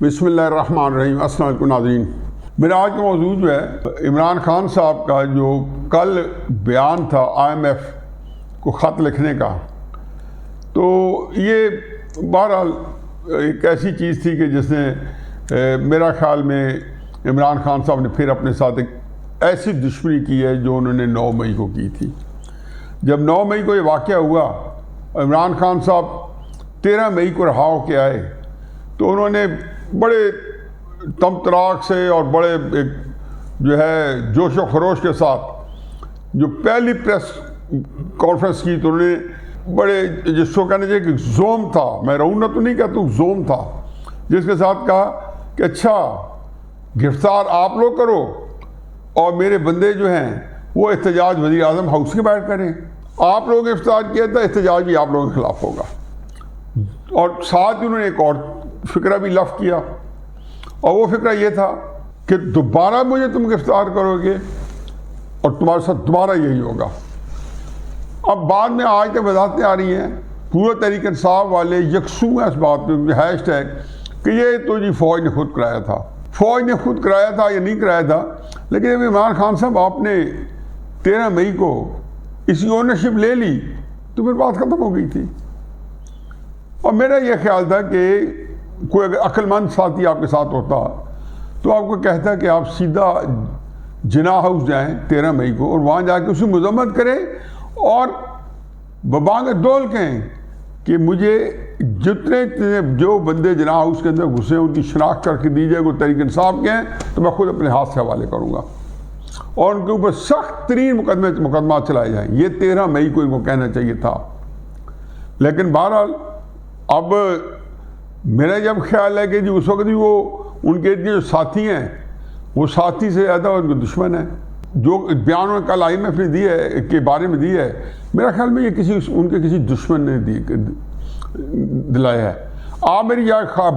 بسم اللہ الرحمن الرحیم۔ السلام علیکم ناظرین، میرا آج کا موضوع جو ہے عمران خان صاحب کا جو کل بیان تھا IMF کو خط لکھنے کا، تو یہ بہرحال ایک ایسی چیز تھی کہ جس نے میرا خیال میں عمران خان صاحب نے پھر اپنے ساتھ ایک ایسی دشمنی کی ہے جو انہوں نے 9 مئی کو کی تھی۔ جب 9 مئی کو یہ واقعہ ہوا، عمران خان صاحب 13 مئی کو رہا ہو کے آئے تو انہوں نے بڑے تم تراک سے اور بڑے ایک جو ہے جوش و خروش کے ساتھ جو پہلی پریس کانفرنس کی، تو انہوں نے بڑے جس کو کہنا چاہیے کہ زوم تھا، میں رعونت تو نہیں کہتا ہوں، زوم تھا، جس کے ساتھ کہا کہ اچھا گرفتار آپ لوگ کرو اور میرے بندے جو ہیں وہ احتجاج وزیر اعظم ہاؤس کے باہر کریں۔ آپ لوگوں نے افتار کیا تھا، احتجاج بھی آپ لوگوں کے خلاف ہوگا۔ اور ساتھ ہی انہوں نے ایک اور فکرہ بھی لف کیا، اور وہ فکرہ یہ تھا کہ دوبارہ مجھے تم گرفتار کرو گے اور تمہارے ساتھ دوبارہ یہی ہوگا۔ اب بعد میں آج تک وضاحتیں آ رہی ہیں، پورے تحریک انصاف والے یکسو ہیں اس بات پہ، ہیش ٹیگ کہ یہ تو جی فوج نے خود کرایا تھا، فوج نے خود کرایا تھا یا نہیں کرایا تھا۔ لیکن جب عمران خان صاحب آپ نے 13 مئی کو اسی اونرشپ لے لی تو پھر بات ختم ہو گئی تھی۔ اور میرا یہ خیال تھا کہ کوئی اگر عقل مند ساتھی آپ کے ساتھ ہوتا تو آپ کو کہتا کہ آپ سیدھا جناح ہاؤس جائیں 13 مئی کو اور وہاں جا کے اسے مذمت کریں اور ببانگ ڈول کہیں کہ مجھے جتنے جو بندے جناح ہاؤس کے اندر گھسے ان کی شناخت کر کے دی جائے، وہ تحریک انصاف کے ہیں تو میں خود اپنے ہاتھ سے حوالے کروں گا اور ان کے اوپر سخت ترین مقدمات چلائے جائیں۔ یہ 13 مئی کو ان کو کہنا چاہیے تھا۔ لیکن بہرحال اب میرا جب خیال ہے کہ جی اس وقت بھی وہ ان کے جو ساتھی ہیں وہ ساتھی سے زیادہ ان کے دشمن ہیں۔ جو بیان انہوں نے کل IMF نے دی ہے کے بارے میں دی ہے، میرا خیال میں یہ ان کے کسی دشمن نے دلایا ہے۔ آپ میری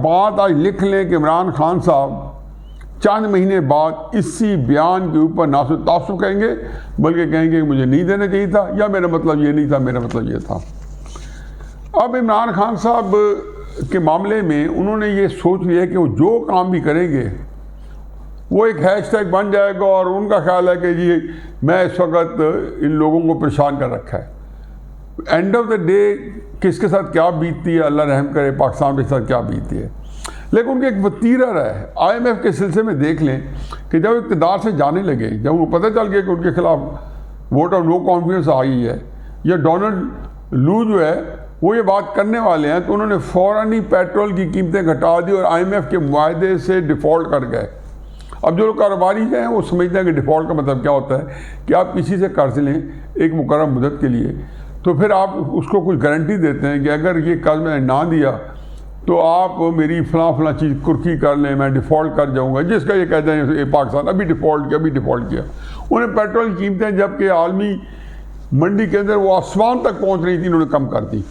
بات آج لکھ لیں کہ عمران خان صاحب چند مہینے بعد اسی بیان کے اوپر نہ صرف تعصب کہیں گے بلکہ کہیں گے کہ مجھے نہیں دینا چاہیے تھا، یا میرا مطلب یہ نہیں تھا، میرا مطلب یہ تھا۔ اب عمران خان صاحب کے معاملے میں انہوں نے یہ سوچ لیا کہ وہ جو کام بھی کریں گے وہ ایک ہیش ٹیگ بن جائے گا، اور ان کا خیال ہے کہ جی میں اس وقت ان لوگوں کو پریشان کر رکھا ہے۔ اینڈ آف دا ڈے کس کے ساتھ کیا بیتتی ہے، اللہ رحم کرے پاکستان کے ساتھ کیا بیتتی ہے۔ لیکن ان کے ایک وتیرہ رہا ہے IMF کے سلسلے میں، دیکھ لیں کہ جب اقتدار سے جانے لگے، جب ان کو پتہ چل گیا کہ ان کے خلاف ووٹ آف نو کانفیڈنس آئی ہے یا ڈونلڈ لو جو ہے وہ یہ بات کرنے والے ہیں، تو انہوں نے فوراً ہی پیٹرول کی قیمتیں گھٹا دی اور IMF کے معاہدے سے ڈیفالٹ کر گئے۔ اب جو لوگ کاروباری ہیں وہ سمجھتے ہیں کہ ڈیفالٹ کا مطلب کیا ہوتا ہے کہ آپ کسی سے قرض لیں ایک مقررہ مدت کے لیے، تو پھر آپ اس کو کچھ گارنٹی دیتے ہیں کہ اگر یہ قرض میں نے نہ دیا تو آپ میری فلاں چیز کرکی کر لیں، میں ڈیفالٹ کر جاؤں گا، جس کا یہ کہتے ہیں پاکستان ابھی ڈیفالٹ کیا۔ انہیں پیٹرول کی قیمتیں جب کہ عالمی منڈی کے اندر وہ آسمان تک پہنچ رہی تھی، انہوں نے کم کر دی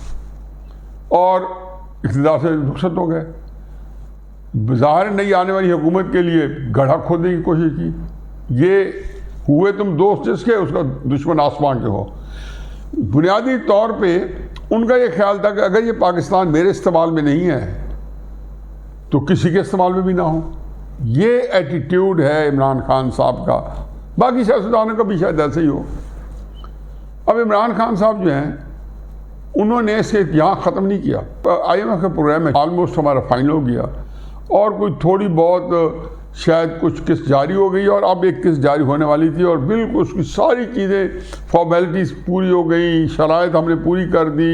اور اقتدار سے رخصت ہو گئے۔ ظاہر نہیں آنے والی حکومت کے لیے گڑھا کھودنے کی کوشش کی۔ یہ ہوئے تم دوست جس کے، اس کا دشمن آسمان کے ہو۔ بنیادی طور پہ ان کا یہ خیال تھا کہ اگر یہ پاکستان میرے استعمال میں نہیں ہے تو کسی کے استعمال میں بھی نہ ہو۔ یہ ایٹیٹیوڈ ہے عمران خان صاحب کا، باقی سیاستدانوں کا بھی شاید ایسے ہی ہو۔ اب عمران خان صاحب جو ہیں انہوں نے اس کے یہاں ختم نہیں کیا۔ IMF کا پروگرام ہے آلموسٹ ہمارا فائنل ہو گیا، اور کوئی تھوڑی بہت شاید کچھ قسط جاری ہو گئی، اور اب ایک قسط جاری ہونے والی تھی، اور بالکل اس کی ساری چیزیں فارمیلٹیز پوری ہو گئی، شرائط ہم نے پوری کر دی۔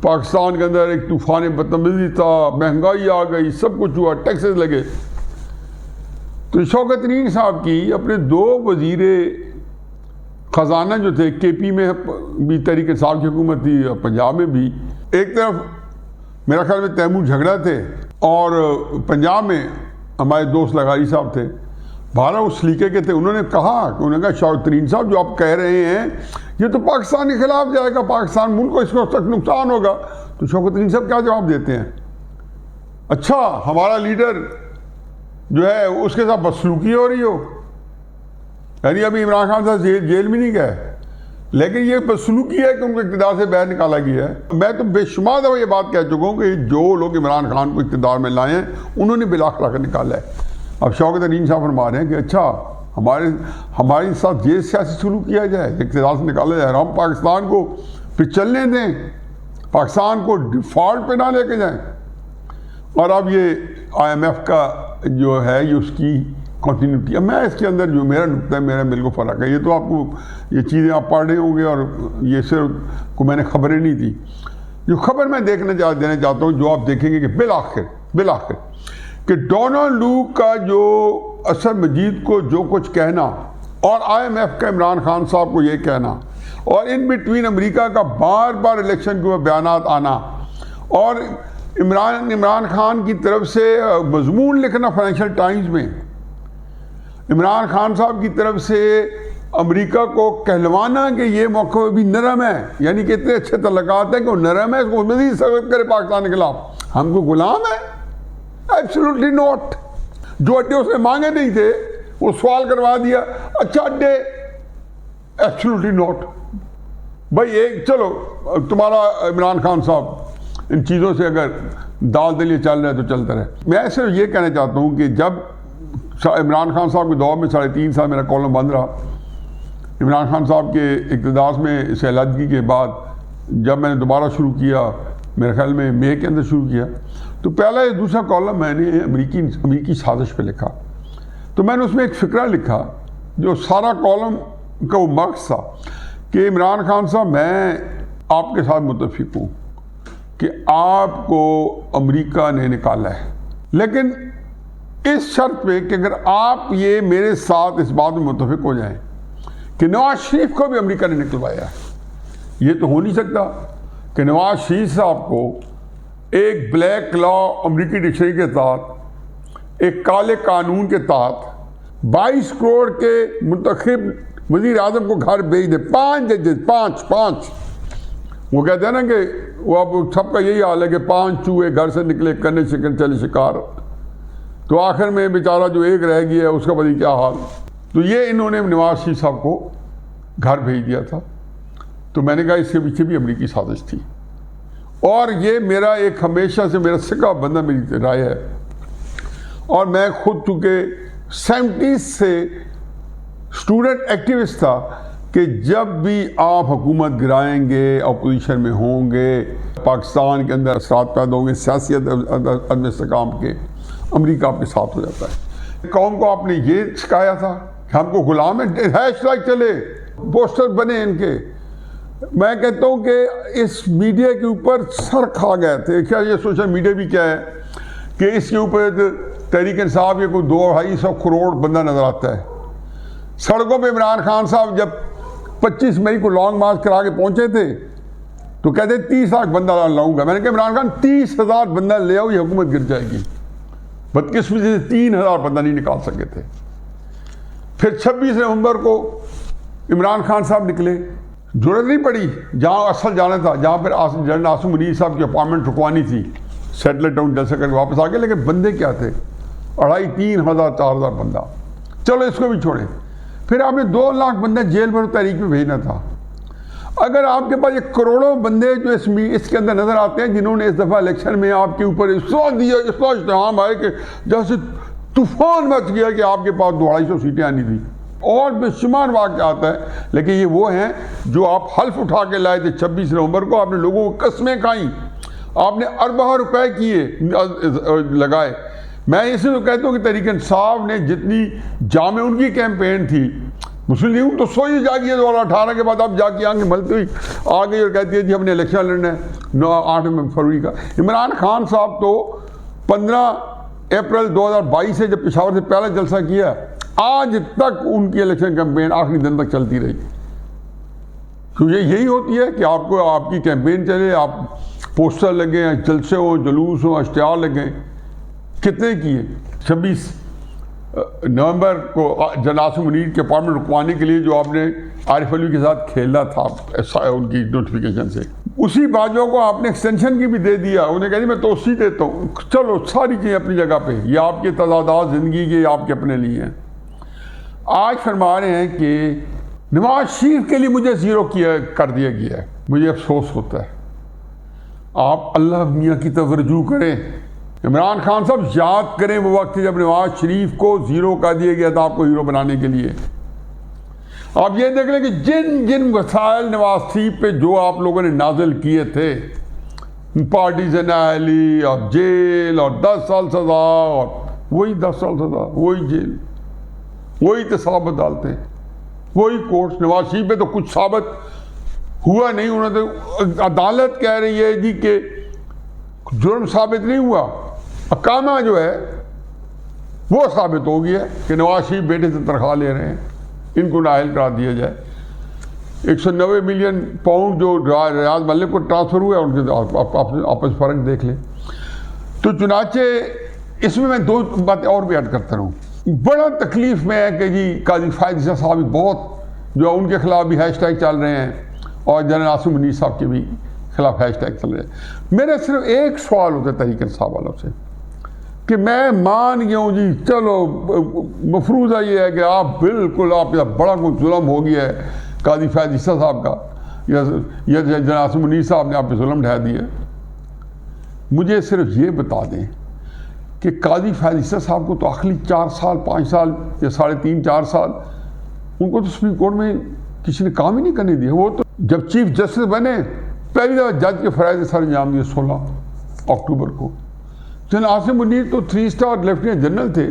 پاکستان کے اندر ایک طوفان بدتمیزی تھا، مہنگائی آ گئی، سب کچھ ہوا، ٹیکسز لگے۔ تو شوکت ترین صاحب کی اپنے 2 وزیر خزانہ جو تھے، KP میں بھی تحریک انصاف کی حکومت تھی اور پنجاب میں بھی، ایک طرف میرا خیال میں تیمور جھگڑا تھے اور پنجاب میں ہمارے دوست لغاری صاحب تھے، 12 اس سلیقے کے تھے۔ انہوں نے کہا شوکت ترین صاحب جو آپ کہہ رہے ہیں یہ تو پاکستان کے خلاف جائے گا، پاکستان ملک کو اس کو تک نقصان ہوگا۔ تو شوکت ترین صاحب کیا جواب دیتے ہیں؟ اچھا ہمارا لیڈر جو ہے اس کے ساتھ بدسلوکی ہو رہی ہو، یعنی ابھی عمران خان صاحب جیل میں نہیں گئے لیکن یہ بدسلوکی ہے کہ ان کو اقتدار سے باہر نکالا گیا ہے۔ میں تو بے شمار دفعہ یہ بات کہہ چکا ہوں کہ جو لوگ عمران خان کو اقتدار میں لائے ہیں انہوں نے بلا کر نکالا ہے۔ اب شوکت علیم صاحب فرما رہے ہیں کہ اچھا ہمارے ساتھ یہ سیاسی سلوک کیا جائے، اقتدار سے نکالا جائے، ہم پاکستان کو پھر چلنے دیں، پاکستان کو ڈیفالٹ پہ نہ لے کے جائیں۔ اور اب یہ IMF کا جو ہے یہ اس کی کنٹینیوٹی، اب میں اس کے اندر جو میرا نقطہ ہے، میرا بالکل فرق ہے۔ یہ تو آپ کو یہ چیزیں آپ پڑھ رہے ہوں گے اور یہ صرف کو میں نے خبریں نہیں تھی، جو خبر میں دینا چاہتا ہوں جو آپ دیکھیں گے کہ بالآخر کہ ڈونلڈ لوک کا جو اسد مجید کو جو کچھ کہنا اور IMF کا عمران خان صاحب کو یہ کہنا اور ان بٹوین امریکہ کا بار بار الیکشن کے بیانات آنا اور عمران خان کی طرف سے مضمون لکھنا فائنینشیل ٹائمز میں، عمران خان صاحب کی طرف سے امریکہ کو کہلوانا کہ یہ موقع بھی نرم ہے، یعنی کہ اتنے اچھے تعلقات ہیں کہ وہ نرم ہے، اس کو مزید سخت کرے پاکستان کے خلاف۔ ہم کو غلام ہے؟ Absolutely not. جو اڈے اس نے مانگے نہیں تھے وہ سوال کروا دیا، اچھا اڈے، ایبسولوٹلی ناٹ۔ بھائی ایک چلو تمہارا عمران خان صاحب ان چیزوں سے اگر دال دلیے چل رہا ہے تو چلتا رہے۔ میں صرف یہ کہنا چاہتا ہوں کہ جب عمران خان صاحب کے دور میں 3.5 سال میرا کالم بند رہا، عمران خان صاحب کے اقتدار میں سے علیحدگی کے بعد جب میں نے دوبارہ شروع کیا، میرے خیال میں مئی کے اندر شروع کیا، تو پہلا یا دوسرا کالم میں نے امریکی سازش پہ لکھا۔ تو میں نے اس میں ایک فقرہ لکھا جو سارا کالم کا وہ مقصد تھا کہ عمران خان صاحب میں آپ کے ساتھ متفق ہوں کہ آپ کو امریکہ نے نکالا ہے، لیکن اس شرط پہ کہ اگر آپ یہ میرے ساتھ اس بات میں متفق ہو جائیں کہ نواز شریف کو بھی امریکہ نے نکلوایا ہے۔ یہ تو ہو نہیں سکتا کہ نواز شریف صاحب کو ایک بلیک لا امریکی ڈکشنری کے تحت، ایک کالے قانون کے تحت 22 کروڑ کے منتخب وزیر اعظم کو گھر بھیج دے، 5 ججز، 5 وہ کہتے ہیں نا کہ وہ اب سب کا یہی حال ہے کہ 5 چوہے گھر سے نکلے کرنے چلے شکار، تو آخر میں بیچارہ جو ایک رہ گیا اس کا پتہ نہیں کیا حال۔ تو یہ انہوں نے نواز شریف صاحب کو گھر بھیج دیا تھا۔ تو میں نے کہا اس کے پیچھے بھی امریکی سازش تھی، اور یہ میرا ایک ہمیشہ سے میرا سکا بندہ میری رائے ہے، اور میں خود چونکہ 70s سے اسٹوڈنٹ ایکٹیوسٹ تھا کہ جب بھی آپ حکومت گرائیں گے، اپوزیشن میں ہوں گے، پاکستان کے اندر اثرات پیدا ہوں گے سیاسی عدم استحکام کے، امریکہ آپ کے ساتھ ہو جاتا ہے۔ قوم کو آپ نے یہ سکھایا تھا کہ ہم کو غلام ہے، ہیش ٹیگ چلے، پوسٹر بنے ان کے۔ میں کہتا ہوں کہ اس میڈیا کے اوپر سر کھا گئے تھے، کیا یہ سوشل میڈیا بھی کیا ہے کہ اس کے اوپر تحریک انصاف کے کوئی 200-250 کروڑ بندہ نظر آتا ہے۔ سڑکوں پہ عمران خان صاحب جب 25 مئی کو لانگ مارچ کرا کے پہنچے تھے تو کہتے 30 لاکھ بندہ لاؤں گا۔ میں نے کہا عمران خان 30,000 بندہ لے آؤ، یہ حکومت گر جائے گی۔ بدقسمتی سے 3,000 بندہ نہیں نکال سکے تھے۔ پھر 26 نومبر کو عمران خان صاحب نکلے، ضرورت نہیں پڑی جہاں اصل جانا تھا، جہاں پھر جنرل عاصم منیر صاحب کی اپائنٹمنٹ رکوانی تھی، سیٹل ڈاؤن جلسہ کر کے واپس آ گئے، لیکن بندے کیا تھے 2,500-3,000 4,000 بندہ۔ چلو اس کو بھی چھوڑیں، پھر آپ نے 2 لاکھ بندہ جیل پر تحریک میں بھیجنا تھا۔ اگر آپ کے پاس یہ کروڑوں بندے جو اس کے اندر نظر آتے ہیں جنہوں نے اس دفعہ الیکشن میں آپ کے اوپر اس طرح اشتہام آئے کہ جیسے طوفان مچ گیا کہ آپ کے پاس 250 سیٹیں آنی تھی، اور بے شمار واقعات ہے، لیکن یہ وہ ہیں جو آپ حلف اٹھا کے لائے تھے 26 نومبر کو۔ آپ نے لوگوں کو قسمیں کھائیں، آپ نے اربوں روپے کیے لگائے۔ میں اسے تو کہتا ہوں کہ تحریک انصاف نے جتنی جامع ان کی کیمپین تھی، مسلم لیگ تو سوئی جاگی ہے 2018 کے بعد اب جا کے آنکھیں ملتی ہوئی آ گئی اور کہتی ہے جی ہم نے الیکشن لڑنا ہے 8 فروری کا۔ عمران خان صاحب تو 15 اپریل 2022 سے جب پشاور سے پہلا جلسہ کیا آج تک ان کی الیکشن کیمپین آخری دن تک چلتی رہی۔ کیونکہ یہی ہوتی ہے کہ آپ کو آپ کی کیمپین چلے، آپ پوسٹر لگیں، جلسے ہوں، جلوس ہوں، اشتہار لگیں۔ کتنے کیے؟ 26 نومبر کو جنرل عاصم منیر کے اپائنٹمنٹ رکوانے کے لیے جو آپ نے عارف علی کے ساتھ کھیلا تھا ان کی نوٹیفیکیشن سے، اسی باجوہ کو آپ نے ایکسٹینشن کی بھی دے دیا۔ انہیں کہا جی میں توسیع دیتا ہوں، چلو ساری چیزیں اپنی جگہ پہ، یہ آپ کے تضادات زندگی کے آپ کے اپنے لیے ہیں۔ آج فرما رہے ہیں کہ نواز شریف کے لیے مجھے زیرو کر دیا گیا ہے، مجھے افسوس ہوتا ہے۔ آپ اللہ میاں کی طرف رجوع کریں۔ عمران خان صاحب یاد کریں وہ وقت جب نواز شریف کو زیرو کر دیا گیا تھا آپ کو ہیرو بنانے کے لیے۔ آپ یہ دیکھ لیں کہ جن جن وسائل نواز شریف پہ جو آپ لوگوں نے نازل کیے تھے، پارٹیز نااہلی اور جیل اور 10 سال سزا اور وہی 10 سال سزا، وہی جیل، وہی احتساب عدالتیں، وہی کورٹس۔ نواز شریف پہ تو کچھ ثابت ہوا نہیں، انہوں نے عدالت کہہ رہی ہے جی کہ جرم ثابت نہیں ہوا، اقامہ جو ہے وہ ثابت ہو گیا کہ نواز شریف بیٹے سے تنخواہ لے رہے ہیں، ان کو نااہل قرار دیا جائے۔ 190 ملین پاؤنڈ جو ریاض ملک کو ٹرانسفر ہوا ہے، ان کے آپس فرق دیکھ لیں۔ تو چنانچہ اس میں 2 باتیں اور بھی ایڈ کرتا رہوں۔ بڑا تکلیف میں ہے کہ جی قاضی فائد عیسیٰ صاحب بہت جو ان کے خلاف بھی ہیش ٹیگ چل رہے ہیں اور جنرل عاصم منیر صاحب کے بھی خلاف ہیش ٹیگ چل رہے ہیں۔ میرا صرف ایک سوال ہوتا ہے تحریک انصاف والوں سے کہ میں مان گیا ہوں جی چلو مفروضہ یہ ہے کہ آپ بالکل آپ بڑا کوئی ظلم ہو گیا ہے قاضی فائد عیسیٰ صاحب کا یا جنرل عاصم منیر صاحب نے آپ پہ ظلم ڈھا دیا۔ مجھے صرف یہ بتا دیں کہ قاضی فائد عیسیٰ صاحب کو تو آخری 4 سال 5 سال یا 3.5 4 سال ان کو تو سپریم کورٹ میں کسی نے کام ہی نہیں کرنے دیا۔ وہ تو جب چیف جسٹس بنے پہلی دفعہ جج کے فرائض سر انجام دیے 16 اکتوبر کو۔ جنرل عاصم منیر تو 3 اسٹار لیفٹیننٹ جنرل تھے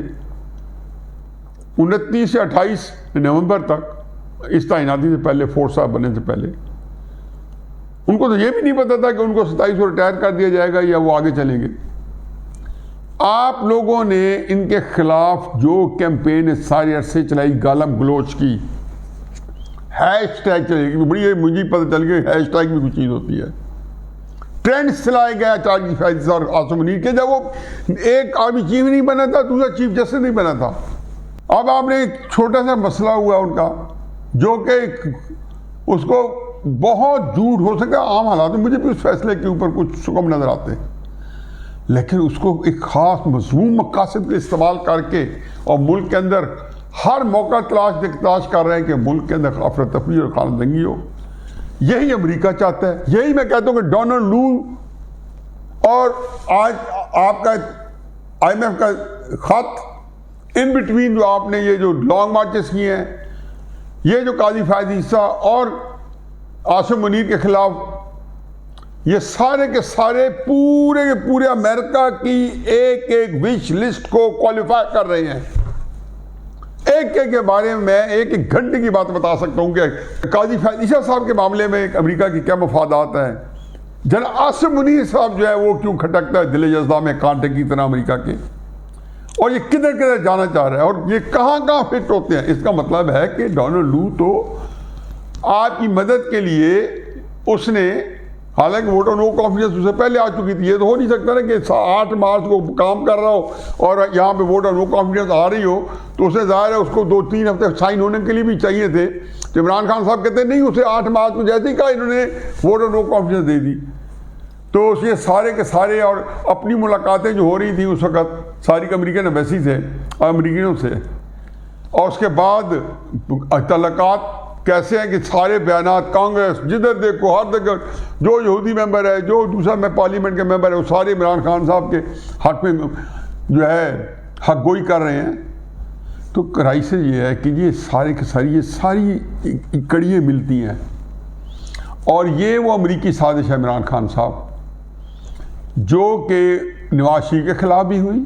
29 سے 28 نومبر تک، اس تعیناتی سے پہلے، فورس صاحب بننے سے پہلے۔ ان کو تو یہ بھی نہیں پتا تھا کہ ان کو 27 کو ریٹائر کر دیا جائے گا یا وہ آگے چلیں گے۔ آپ لوگوں نے ان کے خلاف جو کیمپین سارے عرصے چلائی، گالم گلوچ کی، ہیش ٹیگ چلے گی، بڑی مجھے پتہ چل گیا ہیش ٹیگ بھی کچھ چیز ہوتی ہے۔ ٹرینڈ چلائے گیا قاضی فائد عیسیٰ اور عاصم منیر کے، جب وہ ایک آرمی چیف نہیں بنا تھا، دوسرا چیف جسٹس نہیں بنا تھا۔ اب آپ نے ایک چھوٹا سا مسئلہ ہوا ان کا جو کہ اس کو بہت جھوٹ ہو سکتا ہے عام حالات میں، مجھے بھی اس فیصلے کے اوپر کچھ شکم نظر آتے ہیں، لیکن اس کو ایک خاص مضمون مقاصد کے استعمال کر کے اور ملک کے اندر ہر موقع تلاش کر رہے ہیں کہ ملک کے اندر افراتفری اور خانہ جنگی ہو۔ یہی امریکہ چاہتا ہے، یہی میں کہتا ہوں کہ ڈونلڈ لو اور آج آپ کا IMF کا خط، ان بٹوین جو آپ نے یہ جو لانگ مارچز کیے ہیں، یہ جو قاضی فائد عیسیٰ اور عاصم منیر کے خلاف، یہ سارے کے سارے پورے کے پورے امریکہ کی ایک ایک وش لسٹ کو کوالیفائی کر رہے ہیں۔ ایک ایک کے بارے میں ایک ایک گھنٹے کی بات بتا سکتا ہوں کہ قاضی فائد عیسیٰ صاحب کے معاملے میں امریکہ کی کیا مفادات ہیں، جنرل عاصم منیر صاحب جو ہے وہ کیوں کھٹکتا ہے دل جزدہ میں کانٹے کی طرح امریکہ کے، اور یہ کدھر کدھر جانا چاہ رہا ہے اور یہ کہاں کہاں فٹ ہوتے ہیں۔ اس کا مطلب ہے کہ ڈونلڈ لو تو آپ کی مدد کے لیے اس نے، حالانکہ ووٹ آف نو کانفیڈنس اس سے پہلے آ چکی تھی، یہ تو ہو نہیں سکتا نا کہ 8 مارچ کو کام کر رہا ہو اور یہاں پہ ووٹ آف نو کانفیڈنس آ رہی ہو، تو اسے ظاہر ہے اس کو 2-3 ہفتے سائن ہونے کے لیے بھی چاہیے تھے۔ تو عمران خان صاحب کہتے ہیں نہیں، اسے 8 مارچ کو جیسے ہی کہا انہوں نے ووٹ آف نو کانفیڈنس دے دی۔ تو اس یہ سارے کے سارے اور اپنی ملاقاتیں جو ہو رہی تھیں اس وقت ساری امریکن ایمبیسی سے اور امریکیوں سے، اور اس کے بعد تعلقات کیسے ہیں کہ سارے بیانات کانگریس جدھر دیکھو ہر جگہ جو یہودی ممبر ہے، جو دوسرا میں پارلیمنٹ کے ممبر ہے، وہ سارے عمران خان صاحب کے حق میں جو ہے حق گوئی کر رہے ہیں۔ تو کرائی سے یہ ہے کہ یہ سارے کے ساری یہ ساری کڑیاں ملتی ہیں، اور یہ وہ امریکی سازش ہے عمران خان صاحب جو کہ نواز شریف کے خلاف بھی ہوئی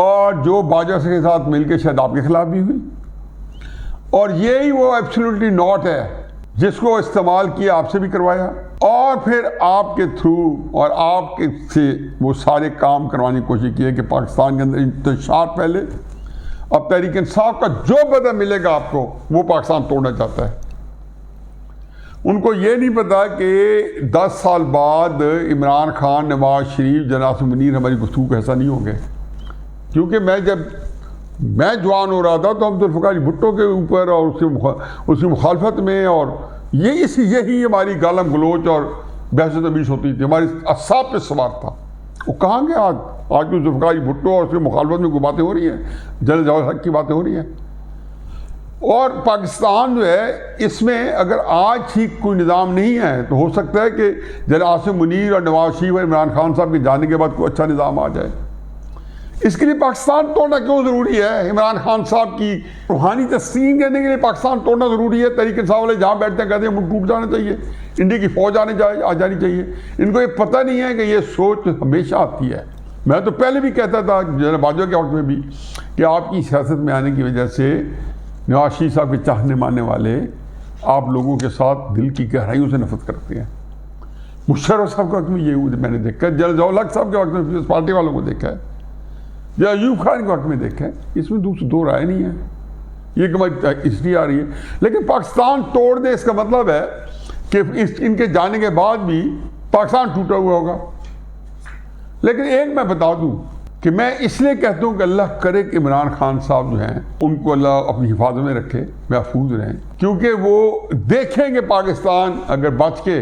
اور جو باجوہ کے ساتھ مل کے شاید آپ کے خلاف بھی ہوئی، اور یہی وہ ایبسولوٹلی ناٹ ہے جس کو استعمال کیا آپ سے بھی کروایا، اور پھر آپ کے تھرو اور آپ کے سے وہ سارے کام کروانے کی کوشش کی ہے کہ پاکستان کے اندر انتشار پہلے۔ اب تحریک انصاف کا جو بدلہ ملے گا آپ کو وہ پاکستان توڑنا چاہتا ہے۔ ان کو یہ نہیں پتا کہ 10 سال بعد عمران خان، نواز شریف، جنرل عاصم منیر ہماری گفتگو کا حصہ نہیں ہوں گے، کیونکہ جب میں جوان ہو رہا تھا تو ہم ذوالفقار بھٹو کے اوپر اور اس کی مخالفت میں، اور یہی ہماری گالم گلوچ اور بحث و تبیش ہوتی تھی، ہماری اعصاب پہ سوار تھا۔ وہ کہاں گیا آج تو ذوالفقار بھٹو اور اس کی مخالفت میں کوئی باتیں ہو رہی ہیں، جنرل ضیاء الحق کی باتیں ہو رہی ہیں۔ اور پاکستان جو ہے اس میں اگر آج ہی کوئی نظام نہیں ہے تو ہو سکتا ہے کہ جنرل عاصم منیر اور نواز شریف اور عمران خان صاحب کے جانے کے بعد کوئی اچھا نظام آ جائے. اس کے لیے پاکستان توڑنا کیوں ضروری ہے؟ عمران خان صاحب کی روحانی تسکین کرنے کے لیے پاکستان توڑنا ضروری ہے؟ تحریک انصاف والے جہاں بیٹھتے ہیں کہتے ہیں ملک ٹوٹ جانا چاہیے, انڈیا کی فوج آ جانی چاہیے. ان کو یہ پتہ نہیں ہے کہ یہ سوچ ہمیشہ آتی ہے. میں تو پہلے بھی کہتا تھا جنرل باجوہ کے وقت میں بھی کہ آپ کی سیاست میں آنے کی وجہ سے نواز شریف صاحب کے چاہنے ماننے والے آپ لوگوں کے ساتھ دل کی گہرائیوں سے نفرت کرتے ہیں. مشرف صاحب کے وقت میں یہ میں نے دیکھا ہے, جنرل ضیاء الحق صاحب کے وقت میں پیپلز پارٹی والوں کو دیکھا ہے, یا ایوب خان کے وقت میں دیکھا ہے. اس میں دو رائے نہیں ہے. یہ کہ اس لیے آ رہی ہے. لیکن پاکستان توڑ دے اس کا مطلب ہے کہ ان کے جانے کے بعد بھی پاکستان ٹوٹا ہوا ہوگا. لیکن ایک میں بتا دوں کہ میں اس لیے کہتا ہوں کہ اللہ کرے کہ عمران خان صاحب جو ہیں ان کو اللہ اپنی حفاظت میں رکھے, محفوظ رہیں, کیونکہ وہ دیکھیں کہ پاکستان اگر بچ کے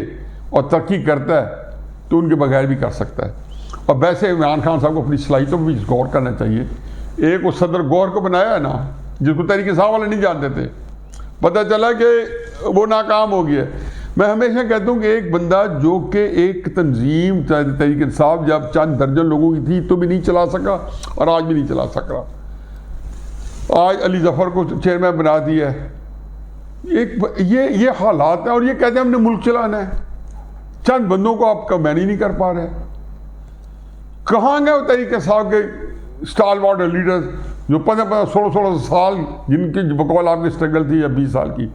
اور ترقی کرتا ہے تو ان کے بغیر بھی کر سکتا ہے. اور ویسے عمران خان صاحب کو اپنی صلاحیتوں پہ بھی غور کرنا چاہیے. ایک وہ صدر غور کو بنایا ہے نا, جس کو تحریک انصاف والے نہیں جانتے تھے, پتہ چلا کہ وہ ناکام ہو گیا. میں ہمیشہ کہتا ہوں کہ ایک بندہ جو کہ ایک تنظیم تحریک انصاف جب چند درجن لوگوں کی تھی تو بھی نہیں چلا سکا اور آج بھی نہیں چلا سک رہا. آج علی ظفر کو چیئرمین بنا دیا ہے. یہ حالات ہیں اور یہ کہتے ہیں ہم نے ملک چلانا ہے. چند بندوں کو آپ مینج نہیں کر پا رہے. کہاں گئے وہ تحریک انصاف کے اسٹال وارڈ لیڈرز جو 15-16 سال جن کی بقول آپ کی اسٹرگل تھی یا 20 سال کی.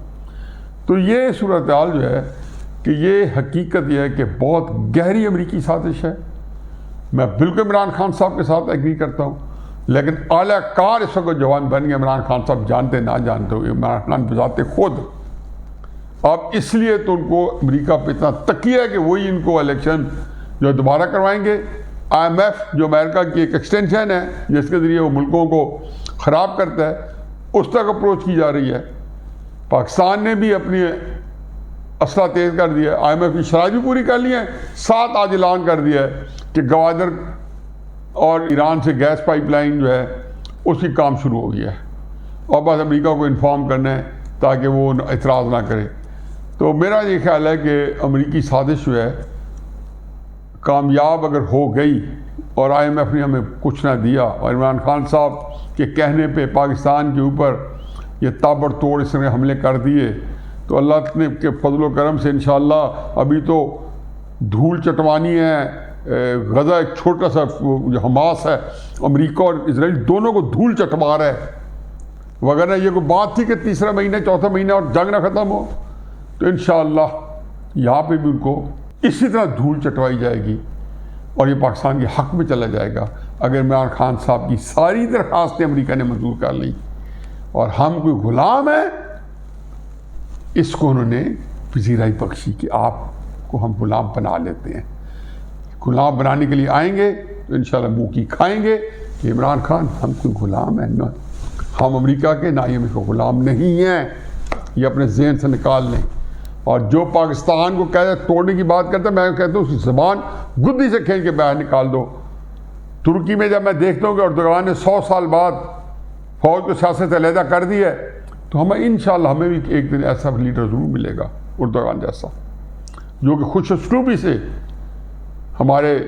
تو یہ صورتحال جو ہے کہ یہ حقیقت یہ ہے کہ بہت گہری امریکی سازش ہے. میں بالکل عمران خان صاحب کے ساتھ ایگری کرتا ہوں, لیکن اعلیٰ کار اس وقت جوان بن گئے. عمران خان صاحب جانتے نہ جانتے ہوئے عمران خان بذات خود اب اس لیے تو ان کو امریکہ پہ اتنا تکیہ ہے کہ وہی ان کو الیکشن جو دوبارہ کروائیں گے. IMF جو امریکہ کی ایک ایکسٹینشن ہے جس کے ذریعے وہ ملکوں کو خراب کرتا ہے, اس تک اپروچ کی جا رہی ہے. پاکستان نے بھی اپنی اسلحہ تیز کر دیا ہے, IMF کی شرائط بھی پوری کر لی ہیں. 7 آج اعلان کر دیا ہے کہ گوادر اور ایران سے گیس پائپ لائن جو ہے اس کی کام شروع ہو گیا ہے, اور بس امریکہ کو انفارم کرنا ہے تاکہ وہ اعتراض نہ کرے. تو میرا یہ خیال ہے کہ امریکی سازش جو ہے کامیاب اگر ہو گئی اور IMF نے ہمیں کچھ نہ دیا اور عمران خان صاحب کے کہنے پہ پاکستان کے اوپر یہ تابڑ توڑ اس نے حملے کر دیے, تو اللہ نے کے فضل و کرم سے انشاءاللہ ابھی تو دھول چٹوانی ہے. غزہ ایک چھوٹا سا جو حماس ہے, امریکہ اور اسرائیل دونوں کو دھول چٹوا رہا ہے. وغیرہ یہ کوئی بات تھی کہ تیسرا مہینہ چوتھا مہینہ اور جنگ نہ ختم ہو, تو انشاءاللہ یہاں پہ بھی ان کو اسی طرح دھول چٹوائی جائے گی اور یہ پاکستان کے حق میں چلا جائے گا اگر عمران خان صاحب کی ساری درخواستیں امریکہ نے منظور کر لیں. اور ہم کوئی غلام ہیں, اس کو انہوں نے پذیرائی بخشی کہ آپ کو ہم غلام بنا لیتے ہیں. غلام بنانے کے لیے آئیں گے تو انشاءاللہ منہ کی کھائیں گے کہ عمران خان ہم کوئی غلام ہیں, ہم امریکہ کے نہ ہی ہم کو غلام نہیں ہیں. یہ اپنے ذہن سے نکال لیں. اور جو پاکستان کو کہتا ہے توڑنے کی بات کرتا ہے, میں کہتا ہوں اس کی زبان گدی سے کھینچ کے باہر نکال دو. ترکی میں جب میں دیکھتا ہوں کہ اردوغان نے 100 سال بعد فوج کو سیاست علیحدہ کر دی ہے, تو انشاءاللہ ہمیں بھی ایک دن ایسا لیڈر ضرور ملے گا اردوغان جیسا, جو کہ خوش اسلوبی سے ہمارے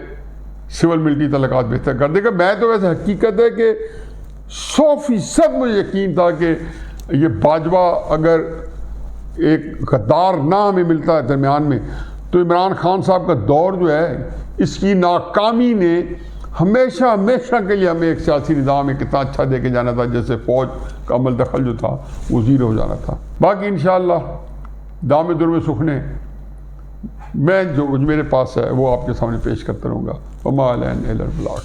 سول ملٹری تعلقات بہتر کر دے گا. میں تو ویسے حقیقت ہے کہ 100% مجھے یقین تھا کہ یہ باجوہ اگر ایک غدار نہ ہمیں ملتا ہے درمیان میں, تو عمران خان صاحب کا دور جو ہے اس کی ناکامی نے ہمیشہ کے لیے ہمیں ایک سیاسی نظام میں کتنا اچھا دے کے جانا تھا, جیسے فوج کا عمل دخل جو تھا وہ زیرو ہو جانا تھا. باقی انشاءاللہ دام در میں سکھنے میں جو کچھ میرے پاس ہے وہ آپ کے سامنے پیش کرتا رہوں گا. وما علینا الا البلاغ.